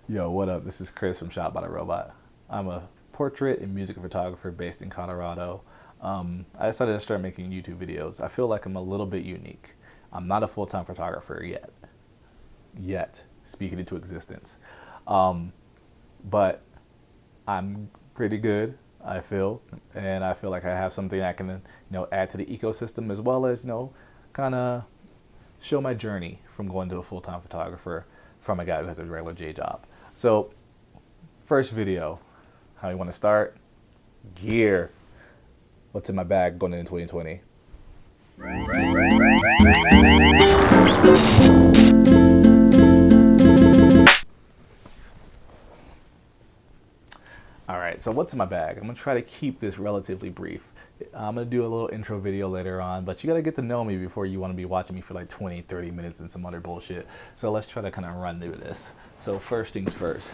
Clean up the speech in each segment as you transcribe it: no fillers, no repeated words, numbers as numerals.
Yo, what up? This is Chris from Shot by the Robot. I'm a portrait and music photographer based in Colorado. I decided to start making YouTube videos. I feel like I'm a little bit unique. I'm not a full-time photographer yet. Speaking into existence. Um, but I'm pretty good, I feel, and I feel like I have something I can, add to the ecosystem as well as, kind of show my journey from going to a full-time photographer from a guy who has a regular J job. So, first video, how you want to start? Gear. What's in my bag going into 2020? All right, so what's in my bag? I'm gonna try to keep this relatively brief. I'm gonna do a little intro video later on, but you gotta get to know me before you wanna be watching me for like 20, 30 minutes and some other bullshit. So let's try to kind of run through this. So first things first,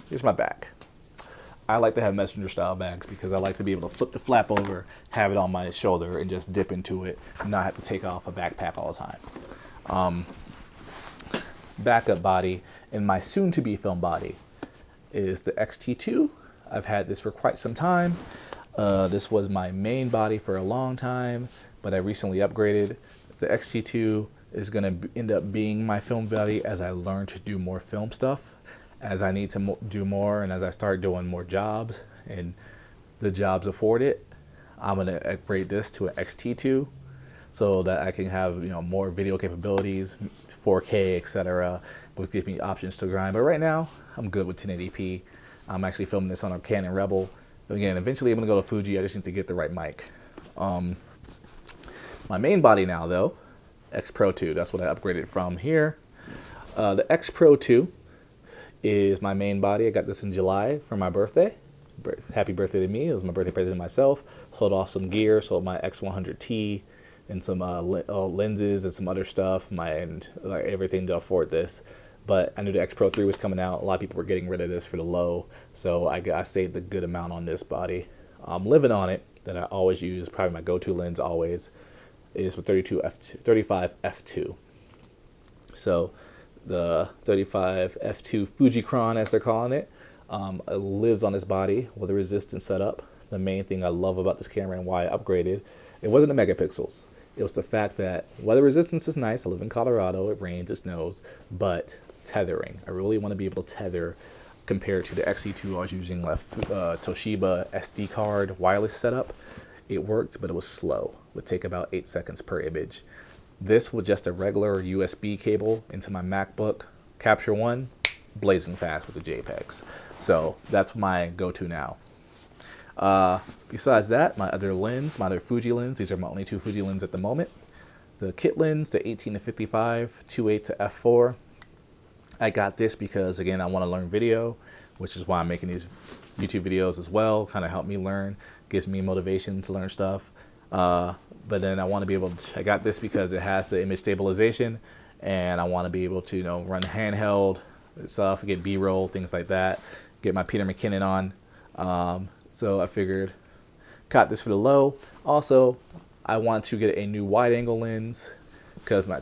here's my bag. I like to have messenger style bags because I like to be able to flip the flap over, have it on my shoulder, and just dip into it, and not have to take off a backpack all the time. Backup body in my soon-to-be film body is the XT2. I've had this for quite some time. This was my main body for a long time, but I recently upgraded. The XT2 is going to end up being my film body as I learn to do more film stuff, as I need to do more, and as I start doing more jobs and the jobs afford it. I'm going to upgrade this to an XT2 so that I can have more video capabilities, 4K, etc., which gives me options to grind. But right now, I'm good with 1080p. I'm actually filming this on a Canon Rebel. But again, eventually I'm gonna go to Fuji. I just need to get the right mic. My main body now, though, X Pro 2. That's what I upgraded from here. The X Pro 2 is my main body. I got this in July for my birthday. Happy birthday to me. It was my birthday present to myself. Sold off some gear. Sold my X100T and some lenses and some other stuff. Everything to afford this. But I knew the X Pro 3 was coming out. A lot of people were getting rid of this for the low. So I saved a good amount on this body. I'm living on it that I always use. Probably my go-to lens always is with 35 f2. So the 35 f2 Fujicron, as they're calling it, lives on this body with a resistance setup. The main thing I love about this camera and why I upgraded, it wasn't the megapixels. It was the fact that weather resistance is nice. I live in Colorado. It rains, it snows, but tethering. I really want to be able to tether compared to the XE2 I was using, Toshiba SD card wireless setup. It worked, but it was slow. It would take about 8 seconds per image. This was just a regular USB cable into my MacBook Capture One, blazing fast with the JPEGs. So that's my go-to now. Besides that, my other Fuji lens, these are my only two Fuji lenses at the moment. The kit lens, the 18-55, 2.8 to f4. I got this because, again, I want to learn video, which is why I'm making these YouTube videos as well. Kind of help me learn, gives me motivation to learn stuff. But then I want to be able to, I got this because it has the image stabilization, and I want to be able to, run handheld stuff, get B-roll, things like that, get my Peter McKinnon on. So I figured, caught this for the low. Also, I want to get a new wide-angle lens because my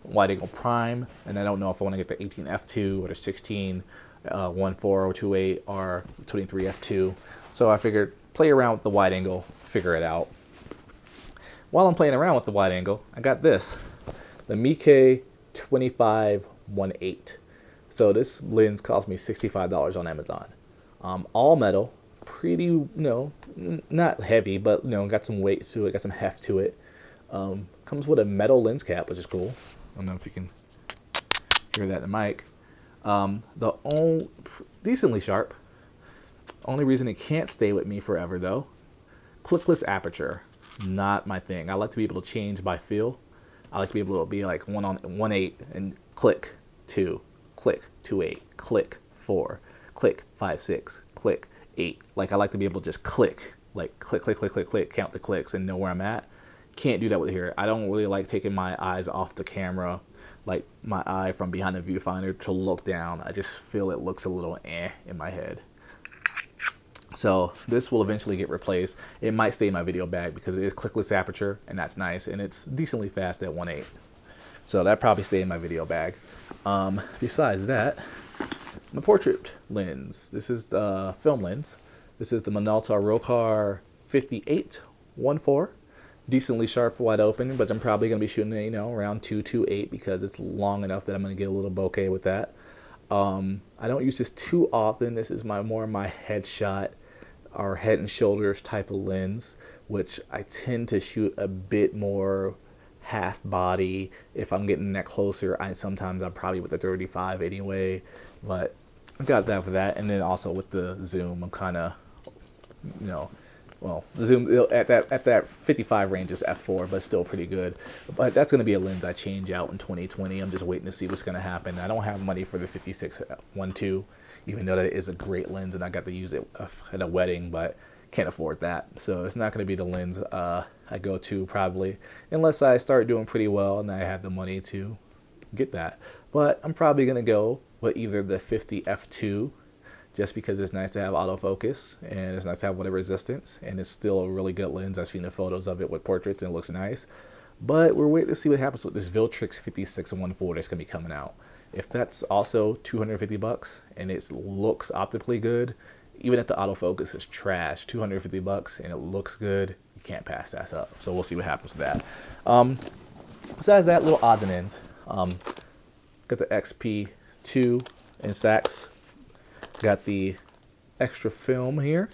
wide-angle prime, and I don't know if I want to get the 18 f2 or the 16 1.4 or 2.8 or 23 f2. So I figured, play around with the wide-angle, figure it out. While I'm playing around with the wide-angle, I got this, the Miike 25-1.8. So this lens cost me $65 on Amazon. All metal. Pretty, not heavy, but got some weight to it, got some heft to it. Comes with a metal lens cap, which is cool. I don't know if you can hear that in the mic. Decently sharp. Only reason it can't stay with me forever though, clickless aperture, not my thing. I like to be able to change by feel. I like to be able to be like 1.8 and click 2, click 2.8, click 4, click 5.6, click 8. Like I like to be able to just click, like click, click, click, click, click, count the clicks and know where I'm at. Can't do that with here. I don't really like taking my eyes off the camera, like my eye from behind the viewfinder to look down. I just feel it looks a little in my head. So this will eventually get replaced. It might stay in my video bag because it is clickless aperture, and that's nice, and it's decently fast at 1.8. So that probably stay in my video bag. Besides that, my portrait lens. This is the film lens. This is the Minolta Rocar 58-1.4. Decently sharp, wide open, but I'm probably going to be shooting it, around 2.28 because it's long enough that I'm going to get a little bokeh with that. I don't use this too often. This is more my headshot or head and shoulders type of lens, which I tend to shoot a bit more half body. If I'm getting that closer, sometimes I'm probably with the 35 anyway, but I got that for that. And then also with the zoom, I'm kind of, well, the zoom at that 55 range is f4, but still pretty good. But that's going to be a lens I change out in 2020. I'm just waiting to see what's going to happen. I don't have money for the 56-1.2, even though that is a great lens and I got to use it at a wedding, but can't afford that. So it's not going to be the lens I go to probably, unless I start doing pretty well and I have the money to get that. But I'm probably going to go with either the 50 f2, just because it's nice to have autofocus and it's nice to have water resistance, and it's still a really good lens. I've seen the photos of it with portraits and it looks nice. But we're waiting to see what happens with this Viltrix 56-1.4 that's going to be coming out. If that's also $250 and it looks optically good, even if the autofocus is trash, $250 and it looks good, you can't pass that up. So we'll see what happens with that. Besides that, little odds and ends. Got the XP2 in stacks. Got the extra film here.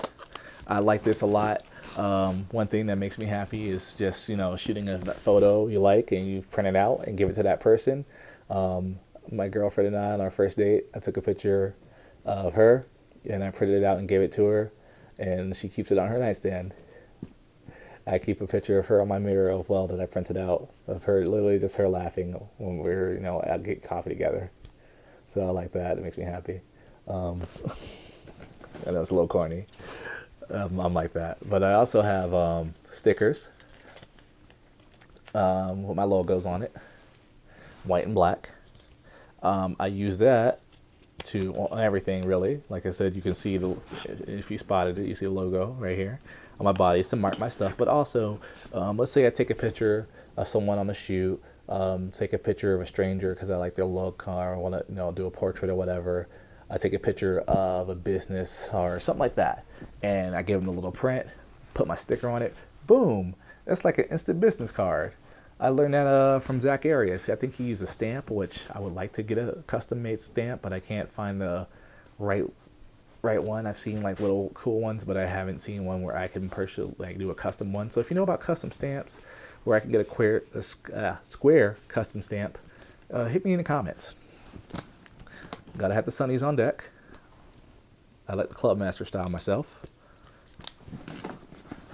I like this a lot. One thing that makes me happy is just, shooting a photo you like and you print it out and give it to that person. My girlfriend and I, on our first date, I took a picture of her and I printed it out and gave it to her, and she keeps it on her nightstand. I keep a picture of her on my mirror as well that I printed out of her, literally just her laughing when we're, out getting coffee together. So I like that. It makes me happy. I know it's a little corny. I'm like that. But I also have stickers with my logos on it, white and black. I use that on everything, really. Like I said, you can see if you spotted it, you see the logo right here on my body. It's to mark my stuff. But also, let's say I take a picture of someone on the shoot, take a picture of a stranger because I like their look, or want to do a portrait or whatever. I take a picture of a business or something like that, and I give them a little print, put my sticker on it. Boom! That's like an instant business card. I learned that from Zach Arias. I think he used a stamp, which I would like to get a custom-made stamp, but I can't find the right one. I've seen like little cool ones, but I haven't seen one where I can do a custom one. So if you know about custom stamps, where I can get a square custom stamp, hit me in the comments. Gotta have the sunnies on deck. I like the Clubmaster style myself.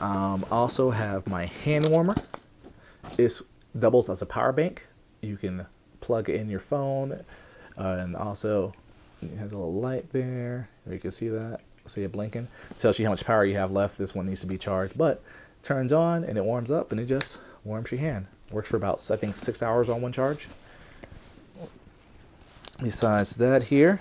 Also have my hand warmer. It doubles as a power bank. You can plug it in your phone, and also it has a little light there. You can see that. See it blinking. It tells you how much power you have left. This one needs to be charged, but turns on and it warms up and it just warms your hand. Works for about, I think, 6 hours on one charge. Besides that here,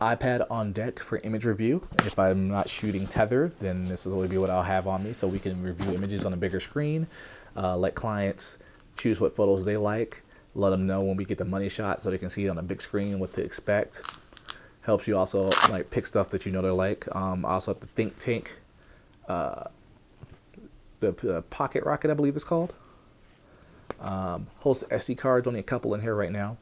iPad on deck for image review. If I'm not shooting tethered, then this will be what I'll have on me, so we can review images on a bigger screen. Let clients choose what photos they like. Let them know when we get the money shot so they can see it on a big screen what to expect. Helps you also pick stuff that they like. Also the Think Tank, the Pocket Rocket, I believe it's called. Holds SD cards, only a couple in here right now.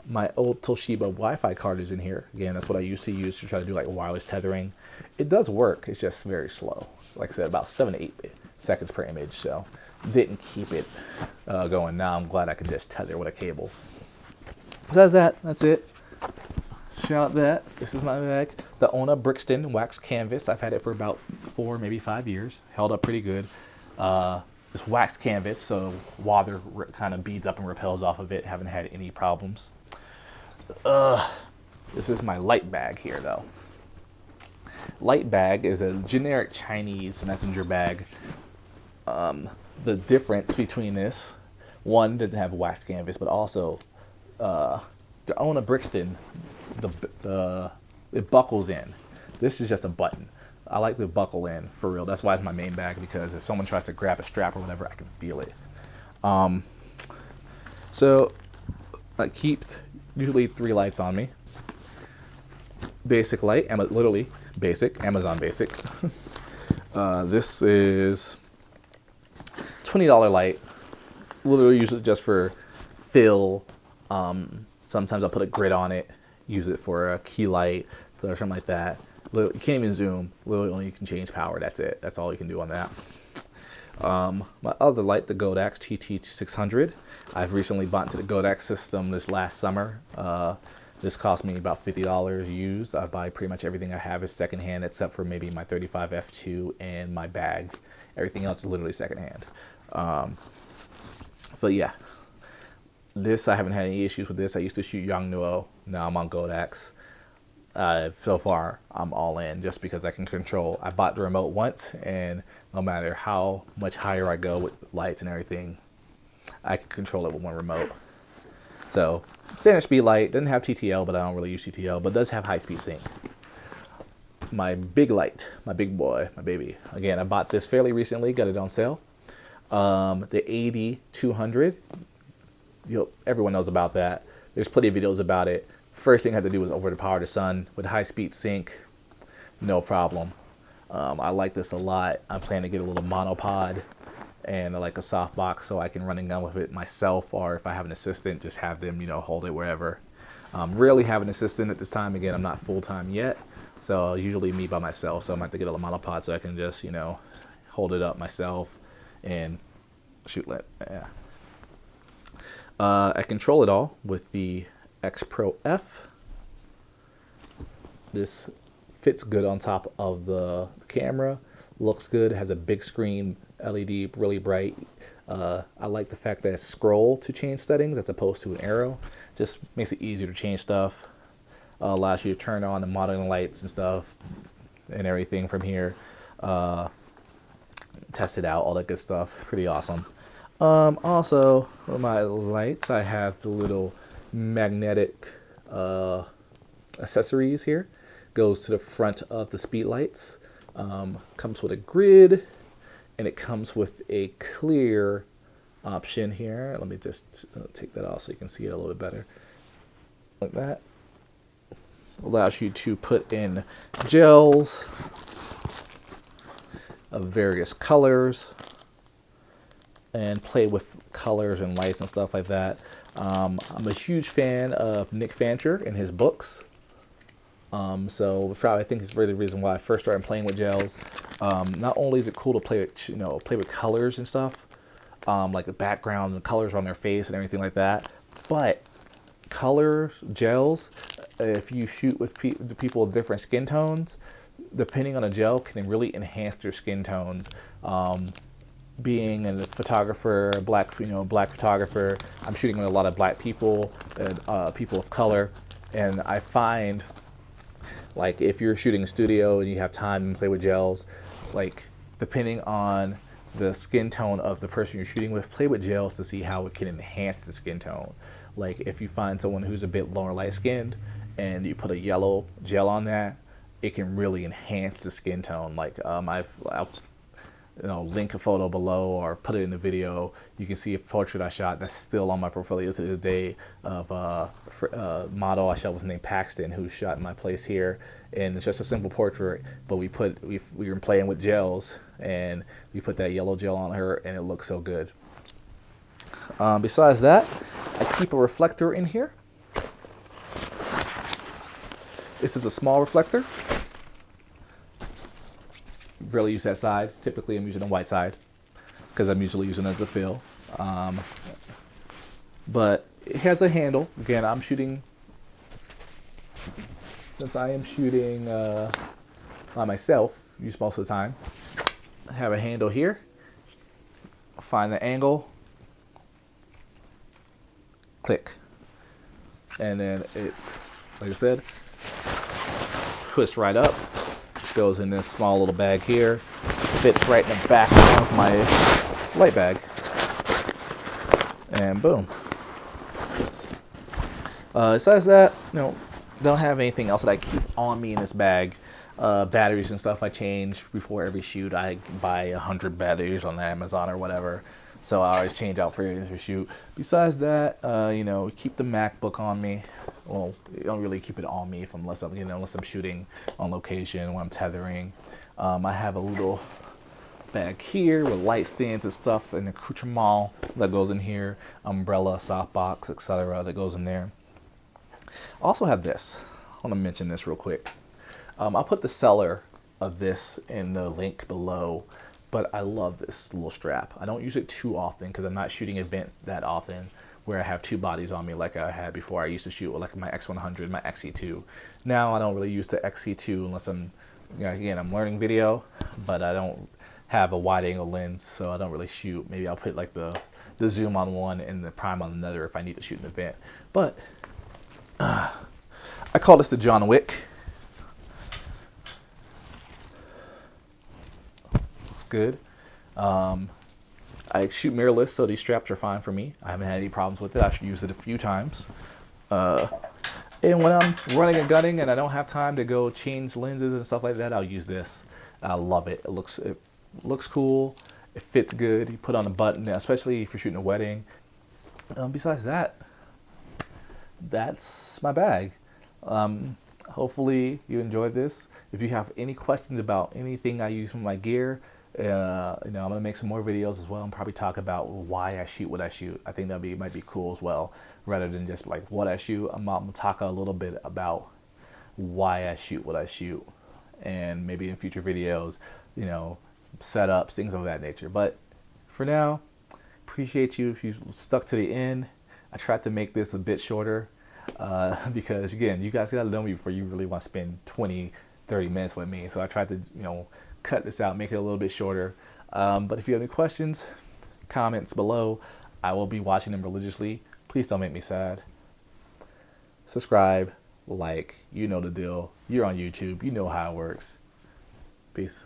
My old Toshiba Wi-Fi card is in here. Again, that's what I used to use to try to do wireless tethering. It does work. It's just very slow. Like I said, about 7 to 8 seconds per image. So didn't keep it going. Now I'm glad I can just tether with a cable. Besides that, that's it. Shout out that. This is my bag. The Ona Brixton wax canvas. I've had it for about 4, maybe 5 years. Held up pretty good. It's waxed canvas, so water kind of beads up and repels off of it. Haven't had any problems. This is my light bag here, though. Light bag is a generic Chinese messenger bag. The difference between this, one didn't have waxed canvas, but also the Ona Brixton, it buckles in. This is just a button. I like the buckle in, for real. That's why it's my main bag, because if someone tries to grab a strap or whatever, I can feel it. So I keep usually 3 lights on me. Basic light, literally basic, Amazon basic. This is $20 light. Literally use it just for fill. Sometimes I'll put a grid on it, use it for a key light, so something like that. You can't even zoom. Literally only you can change power. That's it. That's all you can do on that. My other light, the Godox TT600. I've recently bought into the Godox system this last summer. This cost me about $50 used. I buy pretty much everything I have is secondhand except for maybe my 35 f2 and my bag. Everything else is literally secondhand. But yeah, this I haven't had any issues with this. I used to shoot Yongnuo. Now I'm on Godox. So far, I'm all in just because I can control. I bought the remote once, and no matter how much higher I go with lights and everything, I can control it with one remote. So, standard speed light, doesn't have TTL, but I don't really use TTL, but does have high speed sync. My big light, my big boy, my baby. Again, I bought this fairly recently, got it on sale. The 80-200, everyone knows about that. There's plenty of videos about it. First thing I had to do was over the power the sun with high speed sync, no problem. I like this a lot. I'm planning to get a little monopod and like a softbox so I can run and gun with it myself, or if I have an assistant, just have them, hold it wherever. Rarely have an assistant at this time. Again, I'm not full-time yet, so usually me by myself, so I'm going to have to get a monopod so I can just, hold it up myself and shoot lit. Yeah. I control it all with the X Pro F. This fits good on top of the camera, looks good, has a big screen LED, really bright. I like the fact that it's scroll to change settings as opposed to an arrow. Just makes it easier to change stuff. Allows you to turn on the modeling lights and stuff and everything from here. Test it out, all that good stuff. Pretty awesome. Also, for my lights, I have the little magnetic accessories here. Goes to the front of the speed lights. Comes with a grid, and it comes with a clear option here. Let me just take that off so you can see it a little bit better. Like that. Allows you to put in gels of various colors and play with colors and lights and stuff like that. I'm a huge fan of Nick Fancher and his books. So probably I think it's really the reason why I first started playing with gels. Not only is it cool to play with colors and stuff, like the background and the colors on their face and everything like that, but colors, gels, if you shoot with people with different skin tones, depending on the gel can really enhance their skin tones. Being a photographer, black photographer, I'm shooting with a lot of black people and people of color, and I find, like, if you're shooting a studio and you have time to play with gels, like, depending on the skin tone of the person you're shooting with, play with gels to see how it can enhance the skin tone. Like, if you find someone who's a bit lower light skinned and you put a yellow gel on that, it can really enhance the skin tone. Like, I'll link a photo below or put it in the video. You can see a portrait I shot that's still on my portfolio to this day of a model I shot was named Paxton, who shot in my place here, and it's just a simple portrait, but we were playing with gels and we put that yellow gel on her and it looks so good. Besides that, I keep a reflector in here. This is a small reflector. Rarely use that side. Typically I'm using the white side because I'm usually using it as a fill. But it has a handle. Again, since I am shooting by myself, use most of the time, I have a handle here. Find the angle, click, and then it's, like I said, twists right up. Goes in this small little bag here, fits right in the back of my light bag, and boom. Besides that, don't have anything else that I keep on me in this bag. Batteries and stuff I change before every shoot. I buy 100 batteries on Amazon or whatever, So I always change out frames for shoot. Besides that, you know, keep the MacBook on me. Well, you don't really keep it on me if unless I'm, you know, unless I'm shooting on location when I'm tethering. I have a little bag here with light stands and stuff and accoutrement that goes in here, umbrella, softbox, etc. that goes in there. I also have this. I want to mention this real quick. I'll put the seller of this in the link below, but I love this little strap. I don't use it too often because I'm not shooting events that often where I have two bodies on me like I had before. I used to shoot with like my X100, my XE2. Now I don't really use the XE2 unless I'm, you know, again, I'm learning video, but I don't have a wide angle lens, so I don't really shoot. Maybe I'll put like the zoom on one and the prime on another if I need to shoot an event. But I call this the John Wick. Looks good. I shoot mirrorless, so these straps are fine for me. I haven't had any problems with it. I've used it a few times. And when I'm running and gunning and I don't have time to go change lenses and stuff like that, I'll use this. I love it. It looks cool. It fits good. You put on a button, especially if you're shooting a wedding. Besides that, that's my bag. Hopefully you enjoyed this. If you have any questions about anything I use from my gear, you know, I'm gonna make some more videos as well and probably talk about why I shoot what I shoot. I think might be cool as well, rather than just like what I shoot. I'm gonna talk a little bit about why I shoot what I shoot, and maybe in future videos, you know, setups, things of that nature. But for now, appreciate you if you stuck to the end. I tried to make this a bit shorter because again, you guys gotta know me before you really want to spend 20-30 minutes with me. So I tried to, you know, cut this out, make it a little bit shorter. But if you have any questions, comments below. I will be watching them religiously. Please don't make me sad. Subscribe, like, you know the deal. You're on YouTube, you know how it works. Peace.